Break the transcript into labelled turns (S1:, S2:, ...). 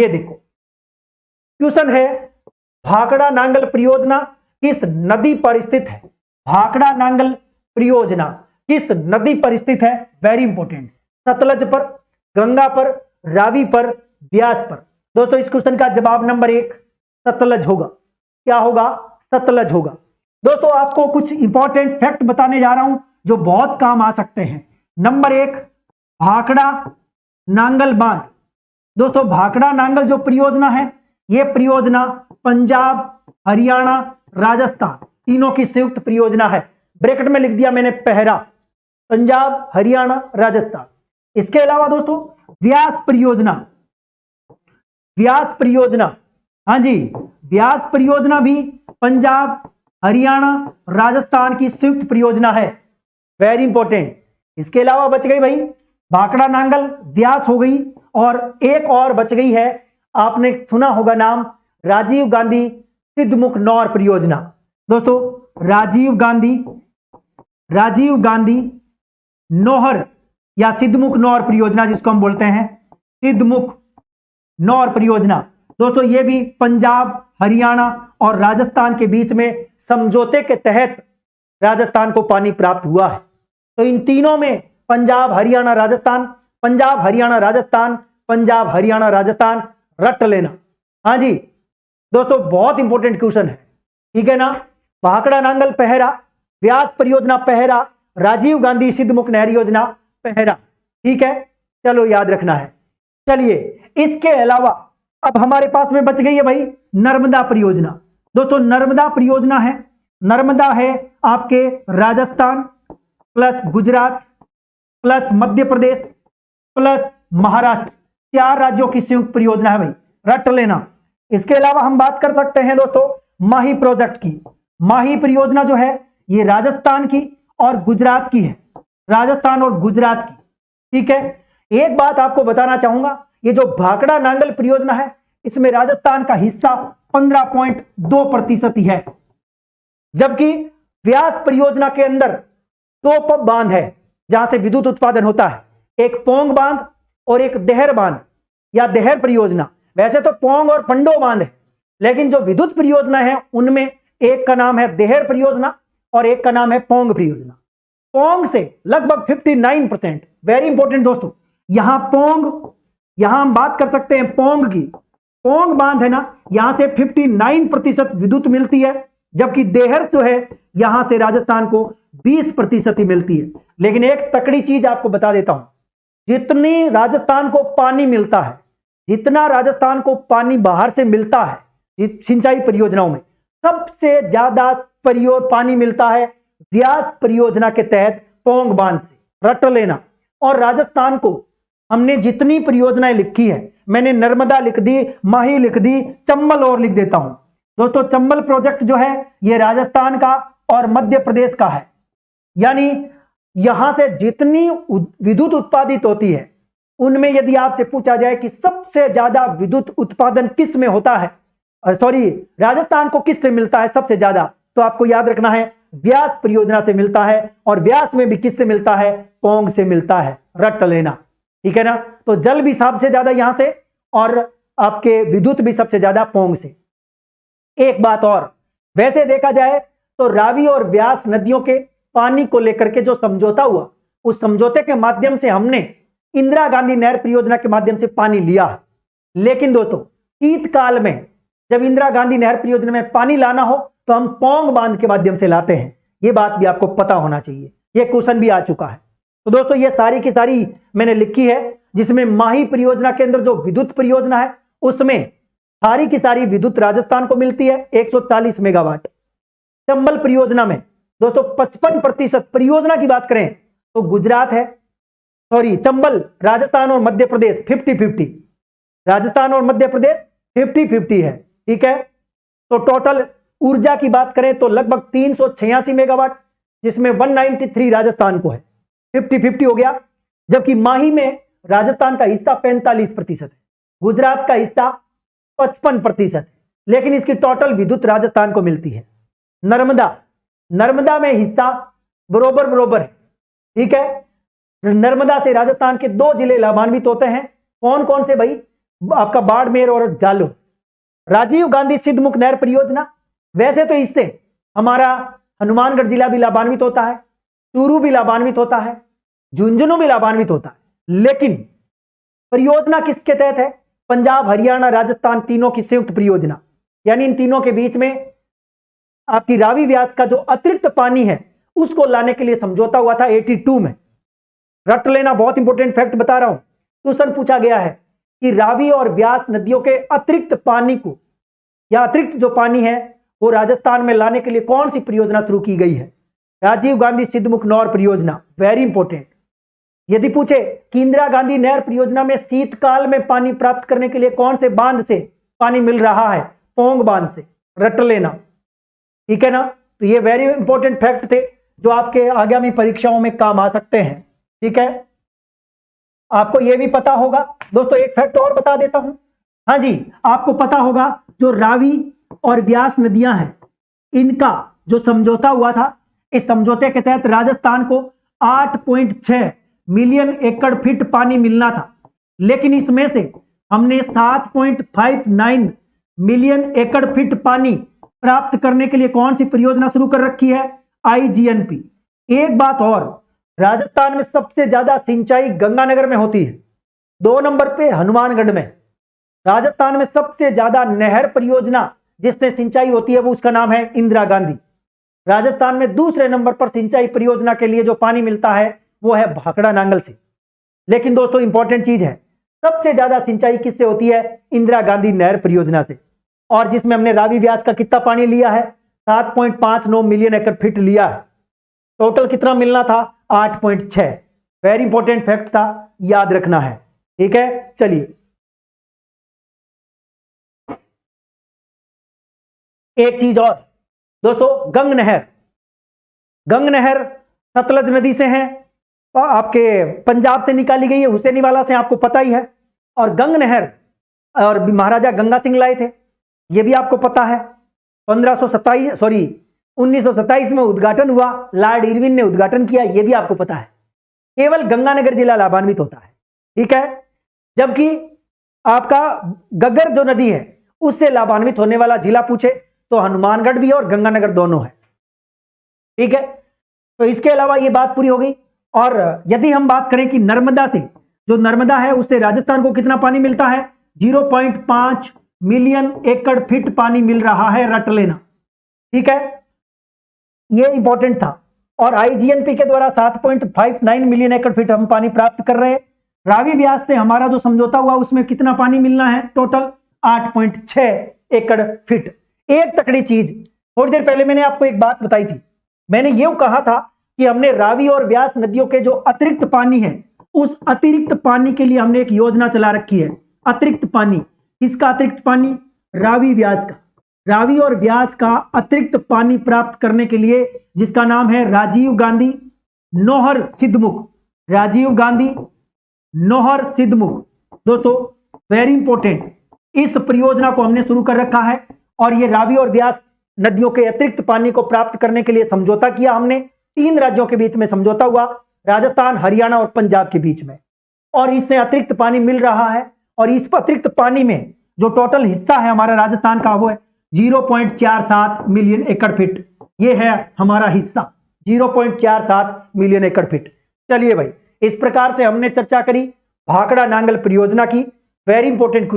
S1: ये देखो क्वेश्चन है, भाखड़ा नांगल परियोजना किस नदी पर स्थित है? भाखड़ा नांगल परियोजना किस नदी पर स्थित है? Very important. सतलज पर, गंगा पर, रावी पर, ब्यास पर। दोस्तों इस क्वेश्चन का जवाब नंबर 1 सतलज होगा। क्या होगा? सतलज होगा। दोस्तों आपको कुछ इंपॉर्टेंट फैक्ट बताने जा रहा हूं जो बहुत काम आ सकते हैं। नंबर 1, भाखड़ा नांगल बांध। दोस्तों भाखड़ा नांगल जो परियोजना है, यह परियोजना पंजाब, हरियाणा, राजस्थान तीनों की संयुक्त परियोजना है। ब्रैकेट में लिख दिया मैंने पहरा, पंजाब, हरियाणा, राजस्थान। इसके अलावा दोस्तों व्यास परियोजना, व्यास परियोजना, हाँ जी, व्यास परियोजना भी पंजाब, हरियाणा, राजस्थान की संयुक्त परियोजना है। Very important. इसके अलावा बच गई भाई भाखड़ा नांगल, व्यास हो गई, और एक और बच गई है, आपने सुना होगा नाम, राजीव गांधी सिद्धमुख नौर परियोजना। दोस्तों राजीव गांधी नौहर या सिद्धमुख नौर परियोजना जिसको हम बोलते हैं सिद्धमुख नौर परियोजना। दोस्तों ये भी पंजाब, हरियाणा और राजस्थान के बीच में समझौते के तहत राजस्थान को पानी प्राप्त हुआ है। तो इन तीनों में पंजाब, हरियाणा, राजस्थान, पंजाब, हरियाणा, राजस्थान, पंजाब, हरियाणा, राजस्थान, रट लेना। हाँ जी दोस्तों बहुत इंपॉर्टेंट क्वेश्चन है, ठीक है ना। भाखड़ा नांगल पहरा, व्यास परियोजना पहरा, राजीव गांधी सिद्धमुख नहर योजना पहरा, ठीक है, चलो याद रखना है। चलिए इसके अलावा अब हमारे पास में बच गई है भाई नर्मदा परियोजना। दोस्तों नर्मदा परियोजना है, नर्मदा है आपके Rajasthan plus Gujarat plus Madhya Pradesh plus Maharashtra, 4 राज्यों की संयुक्त परियोजना है भाई, रट लेना। इसके अलावा हम बात कर सकते हैं दोस्तों माही प्रोजेक्ट की। माही परियोजना जो है ये राजस्थान की और गुजरात की है, राजस्थान और गुजरात की, ठीक है। एक बात आपको बताना चाहूंगा, ये जो भाखड़ा नांगल परियोजना है इसमें राजस्थान का हिस्सा 15.2% ही है, जबकि व्यास परियोजना के अंदर 2 बांध है जहां से विद्युत उत्पादन होता है, एक पोंग बांध और एक देहर बांध या देहर परियोजना। वैसे तो पोंग और पंडो बांध है, लेकिन जो विद्युत परियोजना है उनमें एक का नाम है देहर परियोजना और एक का नाम है पोंग परियोजना। पोंग से लगभग 59%, वेरी इंपॉर्टेंट दोस्तों, यहां पोंग, यहां हम बात कर सकते हैं पोंग की, पोंग बांध है ना, यहां से 59% विद्युत मिलती है, जबकि देहर जो है यहां से राजस्थान को 20% ही मिलती है। लेकिन एक तकड़ी चीज आपको बता देता हूं, जितनी राजस्थान को पानी मिलता है, जितना राजस्थान को पानी बाहर से मिलता है सिंचाई परियोजनाओं में, सबसे ज्यादा पानी मिलता है व्यास परियोजना के तहत पोंग बांध से, रट लेना। और राजस्थान को हमने जितनी परियोजनाएं लिखी है, मैंने नर्मदा लिख दी, माही लिख दी, चंबल और लिख देता हूं। दोस्तों चंबल प्रोजेक्ट जो है यह राजस्थान का और मध्य प्रदेश का है, यानी यहां से जितनी विद्युत उत्पादित होती है उनमें यदि आपसे पूछा जाए कि सबसे ज्यादा विद्युत उत्पादन किस में होता है, सॉरी राजस्थान को किस से मिलता है सबसे ज्यादा, तो आपको याद रखना है व्यास परियोजना से मिलता है, और व्यास में भी किससे मिलता है, पोंग से मिलता है, रट लेना, ठीक है ना। तो जल भी सबसे ज्यादा यहां से और आपके विद्युत भी सबसे ज्यादा पोंग से। एक बात और, वैसे देखा जाए तो रावी और व्यास नदियों के पानी को लेकर के जो समझौता हुआ, उस समझौते के माध्यम से हमने इंदिरा गांधी नहर परियोजना के माध्यम से पानी लिया है। लेकिन दोस्तों शीतकाल में जब इंदिरा गांधी नहर परियोजना में पानी लाना हो तो हम पोंग बांध के माध्यम से लाते हैं, यह बात भी आपको पता होना चाहिए, यह क्वेश्चन भी आ चुका है। तो दोस्तों ये सारी की सारी मैंने लिखी है, जिसमें माही परियोजना के अंदर जो विद्युत परियोजना है उसमें सारी की सारी विद्युत राजस्थान को मिलती है 140 मेगावाट। चंबल परियोजना में दोस्तों 55% परियोजना की बात करें तो गुजरात है, सॉरी चंबल राजस्थान और मध्य प्रदेश 50-50, राजस्थान और मध्य प्रदेश 50-50 है, ठीक है। तो टोटल ऊर्जा की बात करें तो लगभग 386 मेगावाट, जिसमें 193 राजस्थान को है, 50-50 हो गया। जबकि माही में राजस्थान का हिस्सा 45% है, गुजरात का हिस्सा 55% है, लेकिन इसकी टोटल विद्युत राजस्थान को मिलती है। नर्मदा में हिस्सा बरोबर बरोबर है, ठीक है। नर्मदा से राजस्थान के 2 जिले लाभान्वित होते हैं, कौन कौन से भाई, आपका बाड़मेर और जालोर। राजीव गांधी सिद्धमुख नहर परियोजना, वैसे तो इससे हमारा हनुमानगढ़ जिला भी लाभान्वित होता है, चूरू भी लाभान्वित होता है, झुंझुनू भी लाभान्वित होता है, लेकिन परियोजना किसके तहत है? पंजाब, हरियाणा, राजस्थान तीनों की संयुक्त परियोजना, यानी इन तीनों के बीच में आपकी रावी व्यास का जो अतिरिक्त पानी है उसको लाने के लिए समझौता हुआ था 82 में। रट लेना, बहुत इंपॉर्टेंट फैक्ट बता रहा हूं। क्वेश्चन पूछा गया है कि रावी और व्यास नदियों के अतिरिक्त पानी को, या अतिरिक्त जो पानी है वो राजस्थान में लाने के लिए कौन सी परियोजना शुरू की गई है? राजीव गांधी सिद्धमुख नहर परियोजना, वेरी इंपॉर्टेंट। यदि पूछे कि इंदिरा गांधी नहर परियोजना में शीतकाल में पानी प्राप्त करने के लिए कौन से बांध से पानी मिल रहा है? पोंग बांध से, रट लेना, ठीक है ना। तो ये वेरी इंपॉर्टेंट फैक्ट थे जो आपके आगामी परीक्षाओं में काम आ सकते हैं, ठीक है। आपको यह भी पता होगा दोस्तों, एक फैक्ट और बता देता हूं। हाँ जी, आपको पता होगा जो रावी और व्यास नदियां हैं, इनका जो समझौता हुआ था, इस समझौते के तहत राजस्थान को 8.6 मिलियन एकड़ फीट पानी मिलना था, लेकिन इसमें से हमने 7.59 मिलियन एकड़ फीट पानी प्राप्त करने के लिए कौन सी परियोजना शुरू कर रखी है? IGNP। एक बात और, राजस्थान में सबसे ज्यादा सिंचाई गंगानगर में होती है, 2 नंबर पे हनुमानगढ़ में। राजस्थान में सबसे ज्यादा नहर परियोजना जिससे सिंचाई होती है वो उसका नाम है इंदिरा गांधी। राजस्थान में दूसरे नंबर पर सिंचाई परियोजना के लिए जो पानी मिलता है वो है भाखड़ा नांगल से। लेकिन दोस्तों इंपॉर्टेंट चीज है, सबसे ज्यादा सिंचाई किससे होती है? इंदिरा गांधी नहर परियोजना से, और जिसमें हमने रावी व्यास का कितना पानी लिया है? 7.59 मिलियन एकड़ फीट लिया है। टोटल कितना मिलना था? 8.6। वेरी इंपॉर्टेंट फैक्ट था, याद रखना है, ठीक है। चलिए एक चीज और दोस्तों, गंग नहर सतलज नदी से है, आपके पंजाब से निकाली गई है, हुसैनीवाला से, आपको पता ही है। और गंग नहर और महाराजा गंगा सिंह लाए थे, यह भी आपको पता है। 1927 में उद्घाटन हुआ, लॉर्ड इरविन ने उद्घाटन किया, यह भी आपको पता है। केवल गंगानगर जिला लाभान्वित होता है, ठीक है। जबकि आपका गग्गर जो नदी है उससे लाभान्वित होने वाला जिला पूछे तो हनुमानगढ़ भी है और गंगानगर दोनों है, ठीक है। तो इसके अलावा ये बात पूरी हो गई। और यदि हम बात करें कि नर्मदा से, जो नर्मदा है उससे राजस्थान को कितना पानी मिलता है? 0.5 मिलियन एकड़ फीट पानी मिल रहा है, रट लेना, ठीक है। ये इंपॉर्टेंट था। और IGNP के द्वारा 7.59 मिलियन एकड़ फीट हम पानी प्राप्त कर रहे हैं। रावी व्यास से हमारा जो समझौता हुआ उसमें कितना पानी मिलना है? टोटल 8.6 एकड़ फीट। एक तकड़ी चीज, थोड़ी देर पहले मैंने आपको एक बात बताई थी, मैंने ये कहा था कि हमने रावी और व्यास नदियों के जो अतिरिक्त पानी है, उस अतिरिक्त पानी के लिए हमने एक योजना चला रखी है। अतिरिक्त पानी, किसका अतिरिक्त पानी? रावी व्यास का। रावी और व्यास का अतिरिक्त पानी प्राप्त करने के लिए, जिसका नाम है राजीव गांधी नौहर सिद्धमुख, राजीव गांधी नौहर सिद्धमुख। दोस्तों वेरी इंपॉर्टेंट, इस परियोजना को हमने शुरू कर रखा है और ये रावी और व्यास नदियों के अतिरिक्त पानी को प्राप्त करने के लिए समझौता किया हमने। 3 राज्यों के बीच में समझौता हुआ, राजस्थान, हरियाणा और पंजाब के बीच में, और इससे अतिरिक्त पानी मिल रहा है। और इस अतिरिक्त पानी में जो टोटल हिस्सा है हमारा राजस्थान का वो है 0.47 मिलियन एकड़ फीट। ये है हमारा हिस्सा, 0.47 मिलियन एकड़ फीट। चलिए भाई, इस प्रकार से हमने चर्चा करी भाखड़ा नांगल परियोजना की। Very important